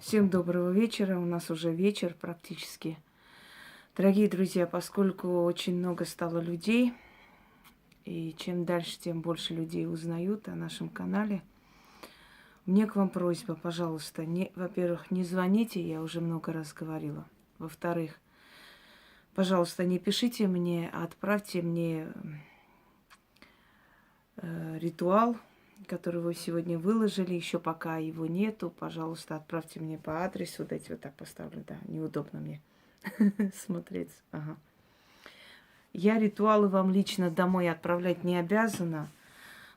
Всем доброго вечера. У нас уже вечер практически. Дорогие друзья, поскольку очень много стало людей, и чем дальше, тем больше людей узнают о нашем канале, у меня к вам просьба, пожалуйста, во-первых, не звоните, я уже много раз говорила. Во-вторых, пожалуйста, не пишите мне, а отправьте мне ритуал, который вы сегодня выложили, еще пока его нету. Пожалуйста, отправьте мне по адресу. Дайте вот так поставлю, да, неудобно мне смотреть. Ага. Я ритуалы вам лично домой отправлять не обязана.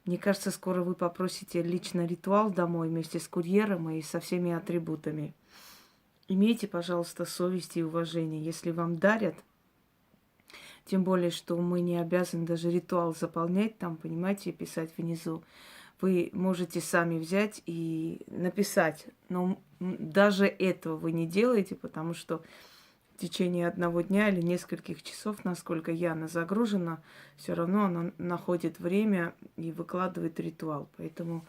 Мне кажется, скоро вы попросите лично ритуал домой вместе с курьером и со всеми атрибутами. Имейте, пожалуйста, совесть и уважение. Если вам дарят, тем более, что мы не обязаны даже ритуал заполнять там, понимаете, и писать внизу. Вы можете сами взять и написать. Но даже этого вы не делаете, потому что в течение одного дня или нескольких часов, насколько Яна загружена, все равно она находит время и выкладывает ритуал. Поэтому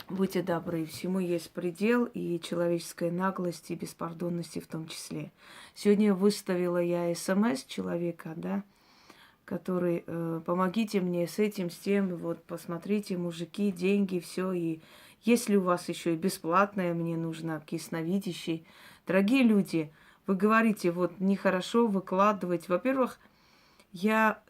будьте добры, всему есть предел, и человеческой наглости, и беспардонности в том числе. Сегодня выставила я СМС человека, да, который помогите мне с этим, с тем, вот посмотрите, мужики, деньги, все. И если у вас еще и бесплатное, мне нужно к ясновидящей. Дорогие люди, вы говорите, вот нехорошо выкладывать. Во-первых, я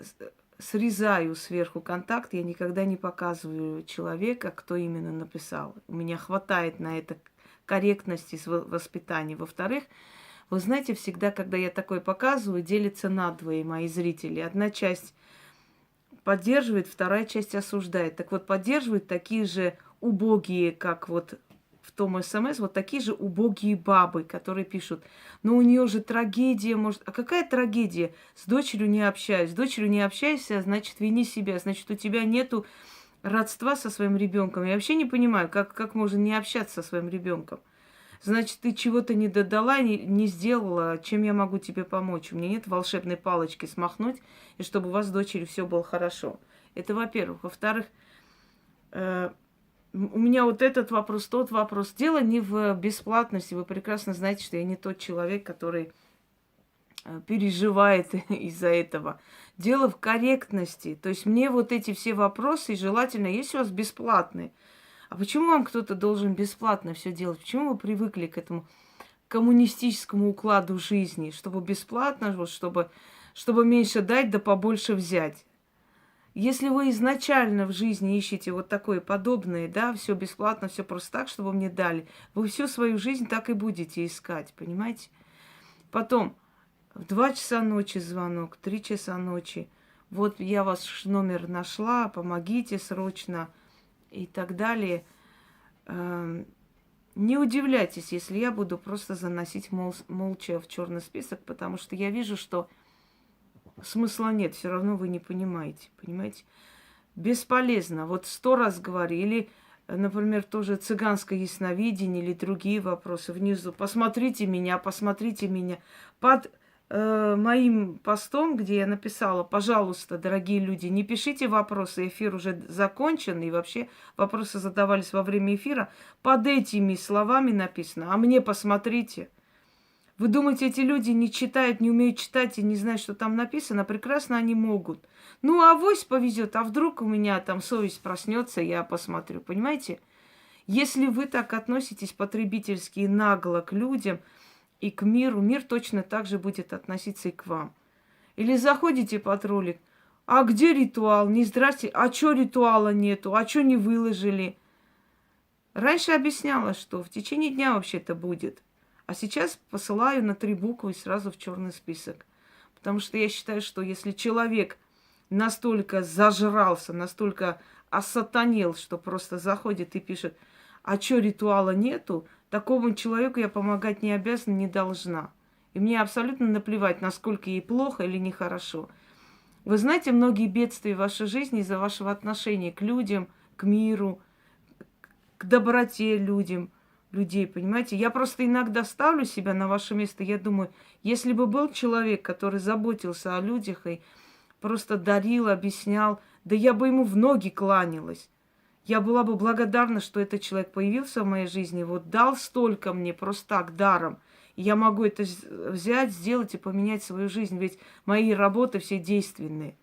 срезаю сверху контакт, я никогда не показываю человека, кто именно написал. У меня хватает на это корректности воспитания. Во-вторых, вы знаете, всегда, когда я такое показываю, делится надвое мои зрители. Одна часть поддерживает, вторая часть осуждает. Так вот, поддерживают такие же убогие, как вот в том СМС, вот такие же убогие бабы, которые пишут, ну у нее же трагедия, может... А какая трагедия? С дочерью не общаюсь. С дочерью не общаешься, значит, вини себя, значит, у тебя нету родства со своим ребенком. Я вообще не понимаю, как можно не общаться со своим ребенком. Значит, ты чего-то не додала, не сделала, чем я могу тебе помочь. У меня нет волшебной палочки смахнуть, и чтобы у вас с дочерью все было хорошо. Это во-первых. Во-вторых, у меня вот этот вопрос, тот вопрос. Дело не в бесплатности. Вы прекрасно знаете, что я не тот человек, который переживает из-за этого. Дело в корректности. То есть мне вот эти все вопросы, желательно, если у вас бесплатные, а почему вам кто-то должен бесплатно все делать? Почему вы привыкли к этому коммунистическому укладу жизни, чтобы бесплатно, вот, чтобы меньше дать, да побольше взять? Если вы изначально в жизни ищете вот такое подобное, да, все бесплатно, все просто так, чтобы мне дали, вы всю свою жизнь так и будете искать, понимаете? Потом, в 2 часа ночи звонок, 3 часа ночи. Вот я ваш номер нашла, помогите срочно и так далее. Не удивляйтесь, если я буду просто заносить молча в черный список, потому что я вижу, что смысла нет, все равно вы не понимаете, понимаете? Бесполезно. Вот 100 раз говорили, например, тоже цыганское ясновидение или другие вопросы внизу. Посмотрите меня, посмотрите меня. Под моим постом, где я написала, пожалуйста, дорогие люди, не пишите вопросы, эфир уже закончен, и вообще вопросы задавались во время эфира. Под этими словами написано, а мне посмотрите. Вы думаете, эти люди не читают, не умеют читать и не знают, что там написано? Прекрасно они могут. Ну, авось повезет, а вдруг у меня там совесть проснется, я посмотрю, понимаете? Если вы так относитесь потребительски и нагло к людям и к миру, мир точно так же будет относиться и к вам. Или заходите под ролик, а где ритуал? Не здрасте, а чё ритуала нету? А чё не выложили? Раньше объясняла, что в течение дня вообще-то будет. А сейчас посылаю на 3 буквы и сразу в черный список. Потому что я считаю, что если человек настолько зажрался, настолько осатанел, что просто заходит и пишет, а чё ритуала нету, такому человеку я помогать не обязана, не должна. И мне абсолютно наплевать, насколько ей плохо или нехорошо. Вы знаете, многие бедствия в вашей жизни из-за вашего отношения к людям, к миру, к доброте людей, понимаете? Я просто иногда ставлю себя на ваше место, я думаю, если бы был человек, который заботился о людях и просто дарил, объяснял, да я бы ему в ноги кланялась. Я была бы благодарна, что этот человек появился в моей жизни, вот дал столько мне просто так, даром. И я могу это взять, сделать и поменять свою жизнь, ведь мои работы все действенные.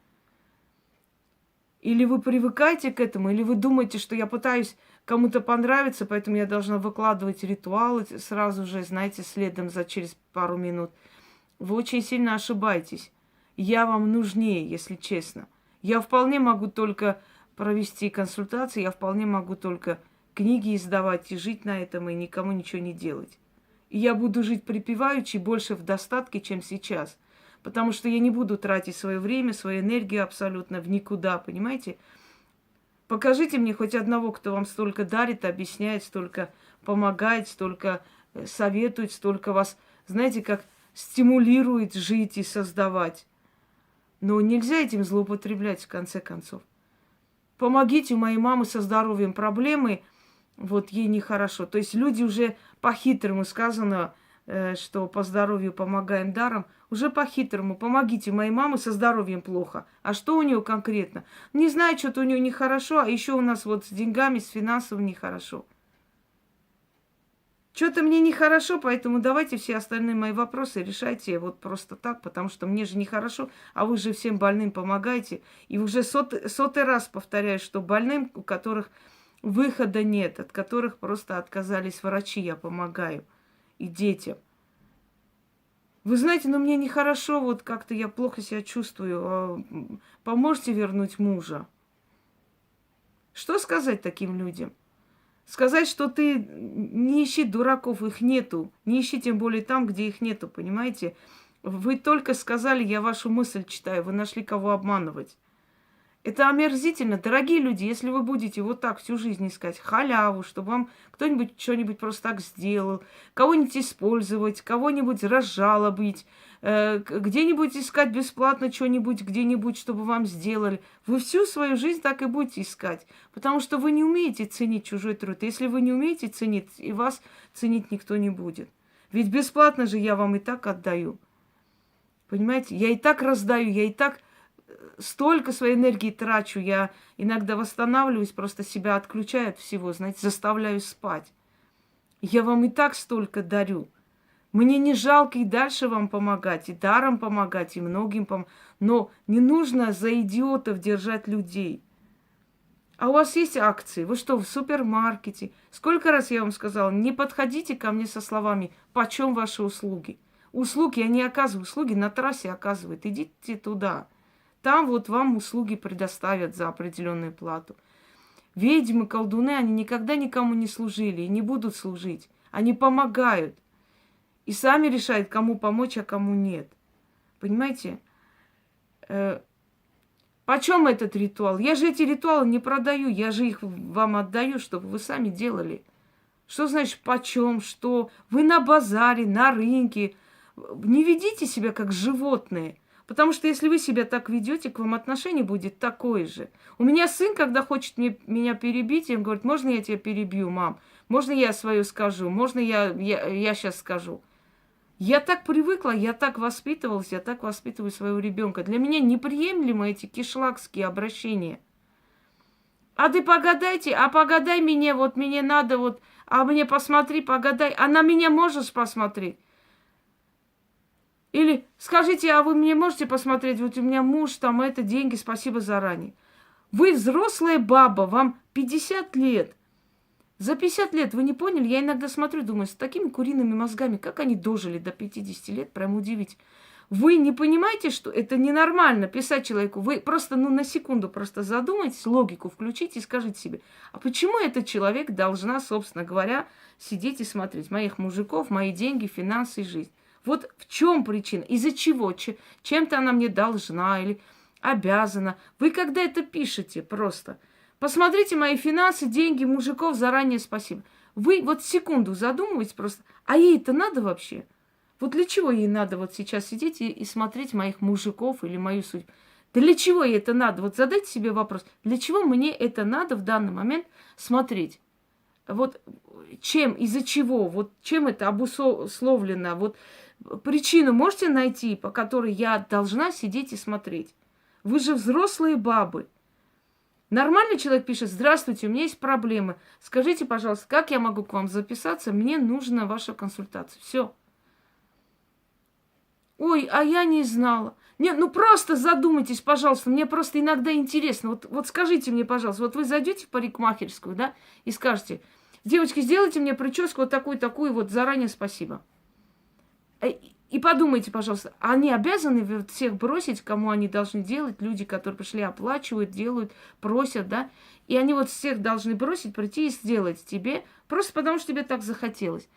Или вы привыкаете к этому, или вы думаете, что я пытаюсь кому-то понравиться, поэтому я должна выкладывать ритуалы сразу же, знаете, следом за через пару минут. Вы очень сильно ошибаетесь. Я вам нужнее, если честно. Я вполне могу только провести консультации, я вполне могу только книги издавать и жить на этом, и никому ничего не делать. И я буду жить припеваючи больше в достатке, чем сейчас. Потому что я не буду тратить свое время, свою энергию абсолютно в никуда, понимаете? Покажите мне хоть одного, кто вам столько дарит, объясняет, столько помогает, столько советует, столько вас, знаете, как стимулирует жить и создавать. Но нельзя этим злоупотреблять, в конце концов. Помогите, у моей мамы со здоровьем проблемы, вот ей нехорошо. То есть люди уже по-хитрому сказано, что по здоровью помогаем даром. Уже по-хитрому. Помогите, моей маме со здоровьем плохо. А что у нее конкретно? Не знаю, что-то у нее нехорошо, а еще у нас вот с деньгами, с финансовым нехорошо. Что-то мне нехорошо, поэтому давайте все остальные мои вопросы решайте вот просто так, потому что мне же нехорошо, а вы же всем больным помогаете. И уже сотый раз повторяю, что больным, у которых выхода нет, от которых просто отказались врачи, я помогаю. И детям. Вы знаете, но мне нехорошо, вот как-то я плохо себя чувствую. Поможете вернуть мужа? Что сказать таким людям? Сказать, что ты не ищи дураков, их нету. Не ищи тем более там, где их нету, понимаете? Вы только сказали, я вашу мысль читаю, вы нашли кого обманывать. Это омерзительно. Дорогие люди, если вы будете вот так всю жизнь искать халяву, чтобы вам кто-нибудь что-нибудь просто так сделал, кого-нибудь использовать, кого-нибудь разжалобить, где-нибудь искать бесплатно что-нибудь, где-нибудь, чтобы вам сделали, вы всю свою жизнь так и будете искать, потому что вы не умеете ценить чужой труд. Если вы не умеете ценить, и вас ценить никто не будет. Ведь бесплатно же я вам и так отдаю. Понимаете? Я и так раздаю, я и так столько своей энергии трачу, я иногда восстанавливаюсь, просто себя отключаю от всего, знаете, заставляю спать. Я вам и так столько дарю. Мне не жалко и дальше вам помогать, и даром помогать, и многим помогать. Но не нужно за идиотов держать людей. А у вас есть акции? Вы что, в супермаркете? Сколько раз я вам сказала, не подходите ко мне со словами «почем ваши услуги?». Услуги я не оказываю, услуги на трассе оказывают. Идите туда. Там вот вам услуги предоставят за определенную плату. Ведьмы, колдуны, они никогда никому не служили и не будут служить. Они помогают. И сами решают, кому помочь, а кому нет. Понимаете? Почем этот ритуал? Я же эти ритуалы не продаю, я же их вам отдаю, чтобы вы сами делали. Что значит почем, что? Вы на базаре, на рынке. Не ведите себя как животные. Потому что если вы себя так ведете, к вам отношение будет такое же. У меня сын, когда хочет меня перебить, он говорит, можно я тебя перебью, мам? Можно я свое скажу? Можно я сейчас скажу? Я так привыкла, я так воспитывалась, я так воспитываю своего ребенка. Для меня неприемлемы эти кишлакские обращения. А ты погадайте, а погадай мне, вот мне надо, вот, а мне посмотри, погадай. А на меня можешь посмотреть? Или скажите, а вы мне можете посмотреть, вот у меня муж, там это, деньги, спасибо заранее. Вы взрослая баба, вам 50 лет. За 50 лет, вы не поняли? Я иногда смотрю, думаю, с такими куриными мозгами, как они дожили до 50 лет, прям удивительно. Вы не понимаете, что это ненормально писать человеку? Вы просто, на секунду просто задумайтесь, логику включите и скажите себе, а почему этот человек должна, собственно говоря, сидеть и смотреть моих мужиков, мои деньги, финансы и жизнь? Вот в чем причина? Из-за чего? Чем-то она мне должна или обязана? Вы когда это пишете просто? Посмотрите мои финансы, деньги, мужиков, заранее спасибо. Вы вот секунду задумываетесь просто, а ей это надо вообще? Вот для чего ей надо вот сейчас сидеть и смотреть моих мужиков или мою судьбу? Для чего ей это надо? Вот задайте себе вопрос, для чего мне это надо в данный момент смотреть? Вот чем, из-за чего, вот чем это обусловлено, вот причину можете найти, по которой я должна сидеть и смотреть? Вы же взрослые бабы. Нормальный человек пишет: здравствуйте, у меня есть проблемы. Скажите, пожалуйста, как я могу к вам записаться? Мне нужна ваша консультация. Все. Ой, а я не знала. Не, ну просто задумайтесь, пожалуйста, мне просто иногда интересно. Вот скажите мне, пожалуйста, вот вы зайдете в парикмахерскую, да, и скажете: девочки, сделайте мне прическу вот такую, вот заранее спасибо. И подумайте, пожалуйста, они обязаны всех бросить, кому они должны делать, люди, которые пришли, оплачивают, делают, просят, да, и они вот всех должны бросить, прийти и сделать тебе, просто потому что тебе так захотелось.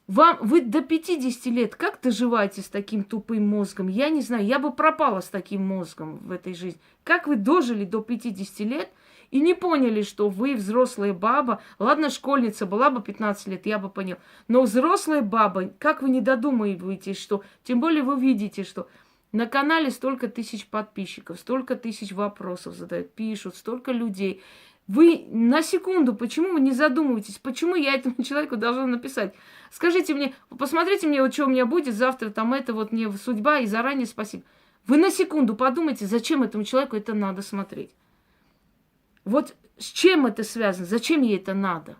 Вы до 50 лет как доживаете с таким тупым мозгом? Я не знаю, я бы пропала с таким мозгом в этой жизни. Как вы дожили до 50 лет и не поняли, что вы взрослая баба? Ладно, школьница была бы 15 лет, я бы понял. Но взрослая баба, как вы не додумываетесь, что... Тем более вы видите, что на канале столько тысяч подписчиков, столько тысяч вопросов задают, пишут, столько людей. Вы на секунду, почему вы не задумываетесь, почему я этому человеку должна написать? Скажите мне, посмотрите мне, вот что у меня будет завтра, там это вот мне судьба, и заранее спасибо. Вы на секунду подумайте, зачем этому человеку это надо смотреть. Вот с чем это связано, зачем ей это надо?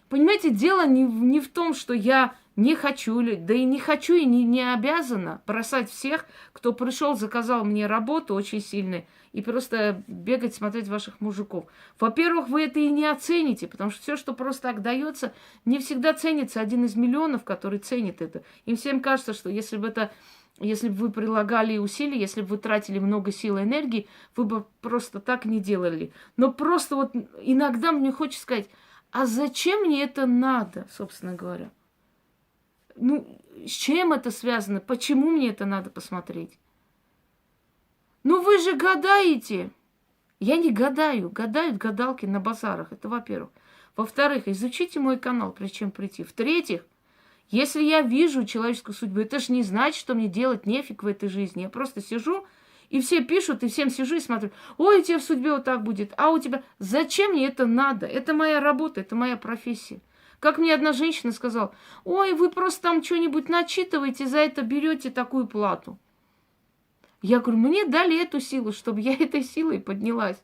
Понимаете, дело не в том, что я не хочу, да и не хочу, и не обязана бросать всех, кто пришел, заказал мне работу очень сильную, и просто бегать, смотреть ваших мужиков. Во-первых, вы это и не оцените, потому что все, что просто так дается, не всегда ценится. Один из миллионов, который ценит это. Им всем кажется, что если бы вы прилагали усилия, если бы вы тратили много сил и энергии, вы бы просто так не делали. Но просто вот иногда мне хочется сказать: а зачем мне это надо, собственно говоря? Ну, с чем это связано? Почему мне это надо посмотреть? Ну, вы же гадаете. Я не гадаю. Гадают гадалки на базарах. Это во-первых. Во-вторых, изучите мой канал, прежде чем прийти. В-третьих, если я вижу человеческую судьбу, это же не значит, что мне делать нефиг в этой жизни. Я просто сижу, и все пишут, и всем сижу и смотрю: ой, у тебя в судьбе вот так будет, а у тебя... Зачем мне это надо? Это моя работа, это моя профессия. Как мне одна женщина сказала: ой, вы просто там что-нибудь начитываете, за это берете такую плату. Я говорю: мне дали эту силу, чтобы я этой силой поднялась.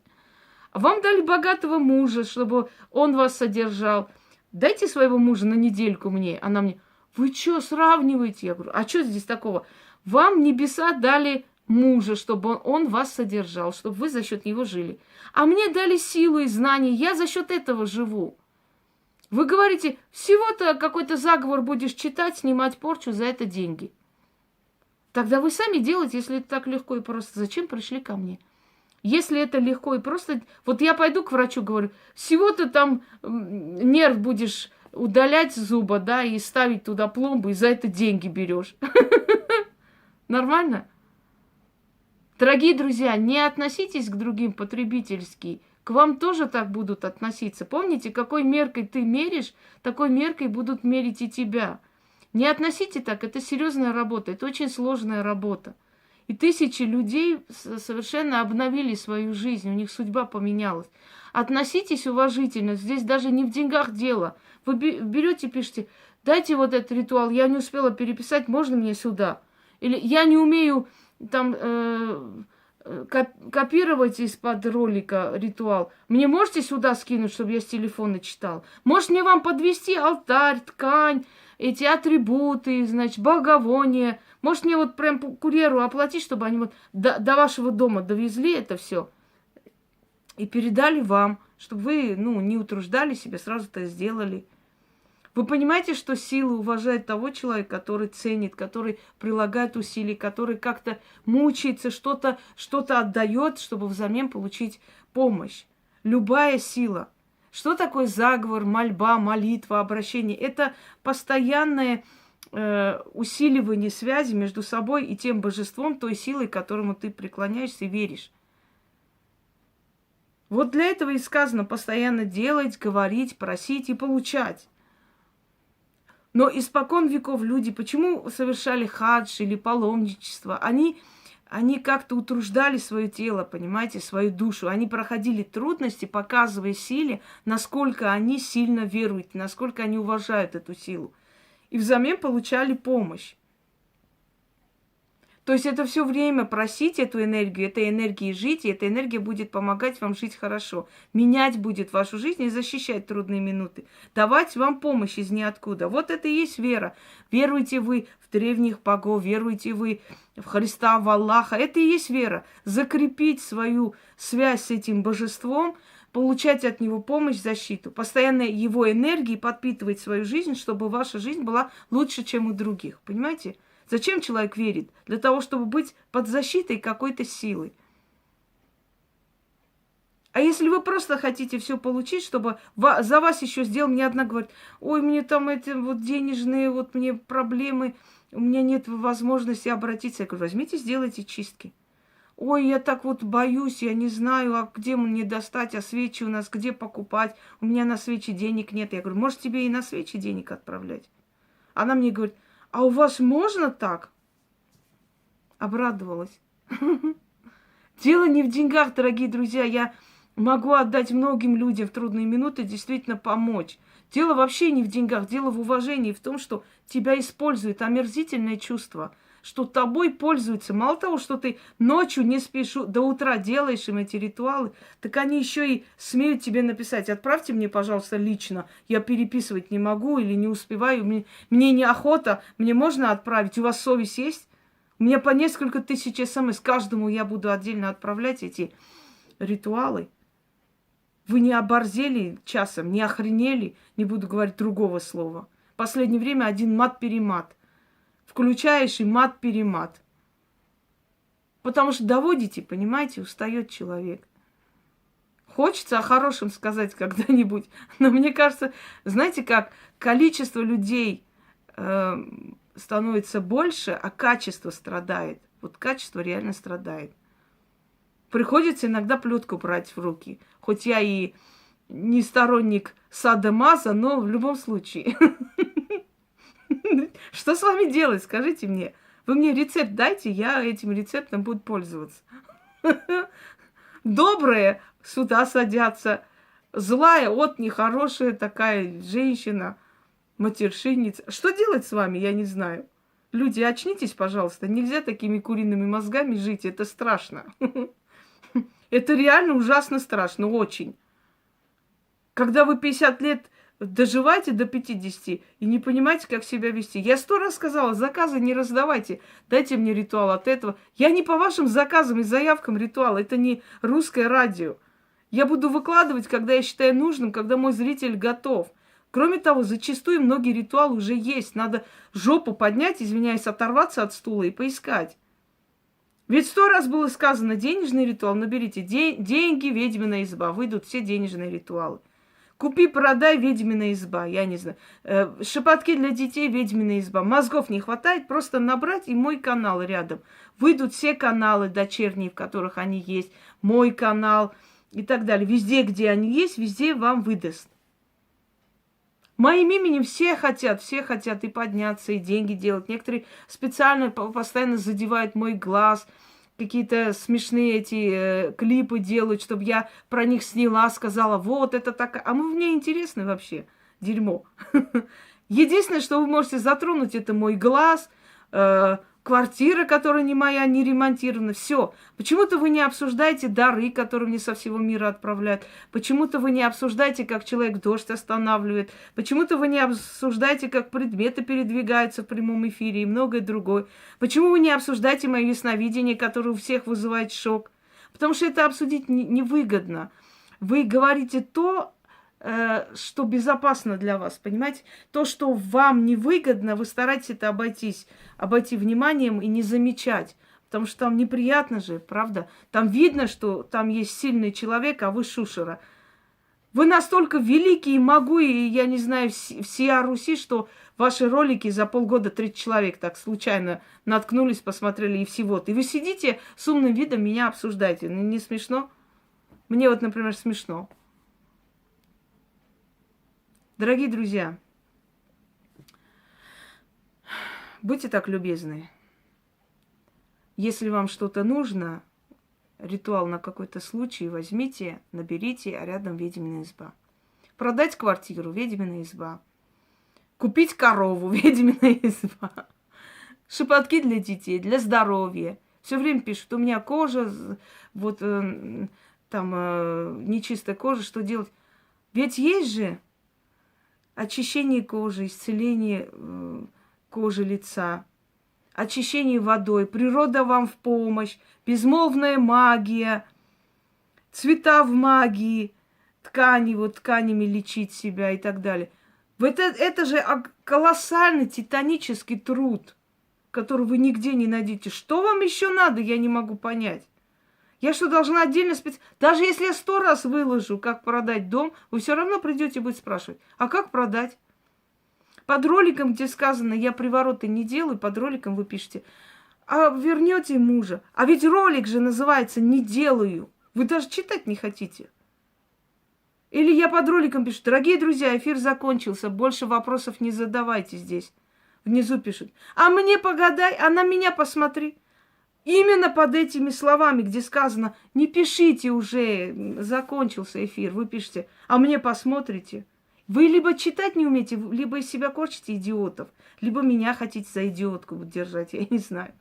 А вам дали богатого мужа, чтобы он вас содержал. Дайте своего мужа на недельку мне. Она мне: вы что, сравниваете? Я говорю: а что здесь такого? Вам небеса дали мужа, чтобы он вас содержал, чтобы вы за счет него жили. А мне дали силу и знания, я за счет этого живу. Вы говорите, всего-то какой-то заговор будешь читать, снимать порчу, за это деньги. Тогда вы сами делаете, если это так легко и просто. Зачем пришли ко мне? Если это легко и просто... Вот я пойду к врачу, говорю: всего-то там нерв будешь удалять зуба, да, и ставить туда пломбу, и за это деньги берешь. Нормально? Дорогие друзья, не относитесь к другим потребительски. К вам тоже так будут относиться. Помните, какой меркой ты меришь, такой меркой будут мерить и тебя. Не относите так, это серьезная работа, это очень сложная работа. И тысячи людей совершенно обновили свою жизнь, у них судьба поменялась. Относитесь уважительно, здесь даже не в деньгах дело. Вы берете, пишете: дайте вот этот ритуал, я не успела переписать, можно мне сюда? Или я не умею там копировать из-под ролика ритуал. Мне можете сюда скинуть, чтобы я с телефона читал? Может, мне вам подвести алтарь, ткань, эти атрибуты, значит, благовония? Может, мне вот прям курьеру оплатить, чтобы они вот до вашего дома довезли это все и передали вам, чтобы вы, не утруждали себя, сразу это сделали. Вы понимаете, что сила уважает того человека, который ценит, который прилагает усилия, который как-то мучается, что-то отдает, чтобы взамен получить помощь. Любая сила. Что такое заговор, мольба, молитва, обращение? Это постоянное усиливание связи между собой и тем божеством, той силой, к которому ты преклоняешься и веришь. Вот для этого и сказано постоянно делать, говорить, просить и получать. Но испокон веков люди почему совершали хадж или паломничество? Они как-то утруждали свое тело, понимаете, свою душу. Они проходили трудности, показывая силе, насколько они сильно веруют, насколько они уважают эту силу. И взамен получали помощь. То есть это все время просить эту энергию, этой энергией жить, и эта энергия будет помогать вам жить хорошо. Менять будет вашу жизнь и защищать трудные минуты. Давать вам помощь из ниоткуда. Вот это и есть вера. Веруете вы в древних богов, веруете вы в Христа, в Аллаха. Это и есть вера. Закрепить свою связь с этим божеством, получать от него помощь, защиту. Постоянно его энергией подпитывать свою жизнь, чтобы ваша жизнь была лучше, чем у других. Понимаете? Зачем человек верит? Для того, чтобы быть под защитой какой-то силы. А если вы просто хотите все получить, чтобы за вас еще сделал, мне одна говорит, ой, мне там эти вот денежные, вот мне проблемы, у меня нет возможности обратиться. Я говорю, возьмите, сделайте чистки. Ой, я так вот боюсь, я не знаю, а где мне достать, а свечи у нас где покупать? У меня на свечи денег нет. Я говорю, может, тебе и на свечи денег отправлять? Она мне говорит, а у вас можно так? Обрадовалась. Дело не в деньгах, дорогие друзья. Я могу отдать многим людям в трудные минуты, действительно помочь. Дело вообще не в деньгах, дело в уважении, в том, что тебя использует омерзительное чувство, что тобой пользуются. Мало того, что ты ночью не спишь, до утра делаешь им эти ритуалы, так они еще и смеют тебе написать, отправьте мне, пожалуйста, лично, я переписывать не могу или не успеваю, мне неохота, мне можно отправить, у вас совесть есть? У меня по несколько тысяч СМС, каждому я буду отдельно отправлять эти ритуалы. Вы не оборзели часом, не охренели, не буду говорить другого слова. В последнее время один мат-перемат. Включаешь и мат-перемат. Потому что доводите, понимаете, устает человек. Хочется о хорошем сказать когда-нибудь, но мне кажется, знаете как, количество людей становится больше, а качество страдает. Вот качество реально страдает. Приходится иногда плетку брать в руки. Хоть я и не сторонник садо-мазо, но в любом случае. Что с вами делать, скажите мне? Вы мне рецепт дайте, я этим рецептом буду пользоваться. Добрая сюда садятся, злая, вот нехорошая такая женщина, матершинница. Что делать с вами, я не знаю. Люди, очнитесь, пожалуйста. Нельзя такими куриными мозгами жить, это страшно. Это реально ужасно страшно, очень. Когда вы 50 лет доживаете до 50 и не понимаете, как себя вести. Я 100 раз сказала, заказы не раздавайте. Дайте мне ритуал от этого. Я не по вашим заказам и заявкам ритуал. Это не русское радио. Я буду выкладывать, когда я считаю нужным, когда мой зритель готов. Кроме того, зачастую многие ритуалы уже есть. Надо жопу поднять, извиняюсь, оторваться от стула и поискать. Ведь 100 раз было сказано, денежный ритуал, наберите деньги, ведьмина изба. Выйдут все денежные ритуалы. Купи-продай, ведьмина изба, я не знаю. Шепотки для детей, ведьмина изба. Мозгов не хватает, просто набрать и мой канал рядом. Выйдут все каналы дочерние, в которых они есть. Мой канал и так далее. Везде, где они есть, везде вам выдаст. Моим именем все хотят и подняться, и деньги делать. Некоторые специально постоянно задевают мой глаз, какие-то смешные эти клипы делают, чтобы я про них сняла, сказала, вот это так. А мне интересно вообще, дерьмо. Единственное, что вы можете затронуть, это мой глаз, квартира, которая не моя, не ремонтирована. Все. Почему-то вы не обсуждаете дары, которые мне со всего мира отправляют. Почему-то вы не обсуждаете, как человек дождь останавливает. Почему-то вы не обсуждаете, как предметы передвигаются в прямом эфире и многое другое. Почему вы не обсуждаете мое ясновидение, которое у всех вызывает шок? Потому что это обсудить невыгодно. Вы говорите то, что безопасно для вас, понимаете? То, что вам невыгодно, вы стараетесь это обойти вниманием и не замечать. Потому что там неприятно же, правда? Там видно, что там есть сильный человек, а вы шушера. Вы настолько великий и могу, и я не знаю, всея Руси, что ваши ролики за полгода 30 человек так случайно наткнулись, посмотрели и всего-то. И вы сидите с умным видом, меня обсуждаете. Ну, не смешно? Мне вот, например, смешно. Дорогие друзья, будьте так любезны. Если вам что-то нужно, ритуал на какой-то случай, возьмите, наберите, а рядом ведьмина изба. Продать квартиру, ведьмина изба. Купить корову, ведьмина изба. Шепотки для детей, для здоровья. Все время пишут, у меня кожа, вот нечистая кожа, что делать? Ведь есть же очищение кожи, исцеление кожи лица, очищение водой, природа вам в помощь, безмолвная магия, цвета в магии, ткани, вот тканями лечить себя и так далее. Это же колоссальный титанический труд, который вы нигде не найдете. Что вам еще надо, я не могу понять. Я что, должна отдельно Даже если я 100 раз выложу, как продать дом, вы все равно придете и будете спрашивать, а как продать? Под роликом, где сказано, я привороты не делаю, под роликом вы пишете, а вернете мужа. А ведь ролик же называется «Не делаю». Вы даже читать не хотите. Или я под роликом пишу, дорогие друзья, эфир закончился, больше вопросов не задавайте здесь. Внизу пишут, а мне погадай, а на меня посмотри. Именно под этими словами, где сказано, не пишите уже, закончился эфир, вы пишете, а мне посмотрите. Вы либо читать не умеете, либо из себя корчите идиотов, либо меня хотите за идиотку держать, я не знаю.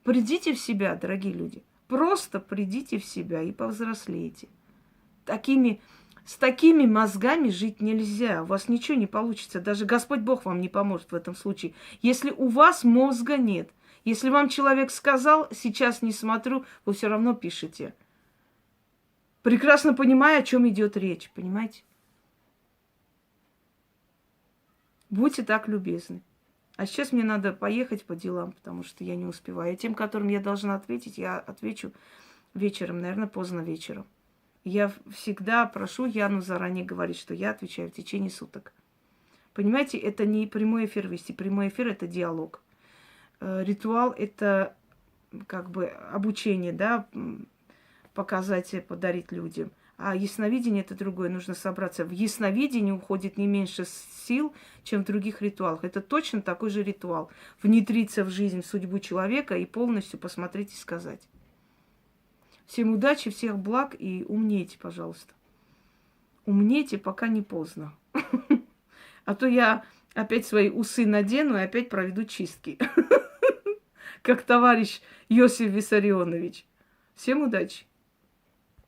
Придите в себя, дорогие люди. Просто придите в себя и повзрослейте. С такими мозгами жить нельзя. У вас ничего не получится. Даже Господь Бог вам не поможет в этом случае. Если у вас мозга нет. Если вам человек сказал, сейчас не смотрю, вы все равно пишете. Прекрасно понимая, о чем идет речь. Понимаете? Будьте так любезны. А сейчас мне надо поехать по делам, потому что я не успеваю. И тем, которым я должна ответить, я отвечу вечером, наверное, поздно вечером. Я всегда прошу Яну заранее говорить, что я отвечаю в течение суток. Понимаете, это не прямой эфир вести. Прямой эфир – это диалог. Ритуал – это как бы обучение, да, показать, подарить людям. А ясновидение – это другое. Нужно собраться. В ясновидении уходит не меньше сил, чем в других ритуалах. Это точно такой же ритуал. Внедриться в жизнь, в судьбу человека и полностью посмотреть и сказать. Всем удачи, всех благ и умнейте, пожалуйста. Умнейте, пока не поздно. А то я опять свои усы надену и опять проведу чистки. Как товарищ Иосиф Виссарионович. Всем удачи.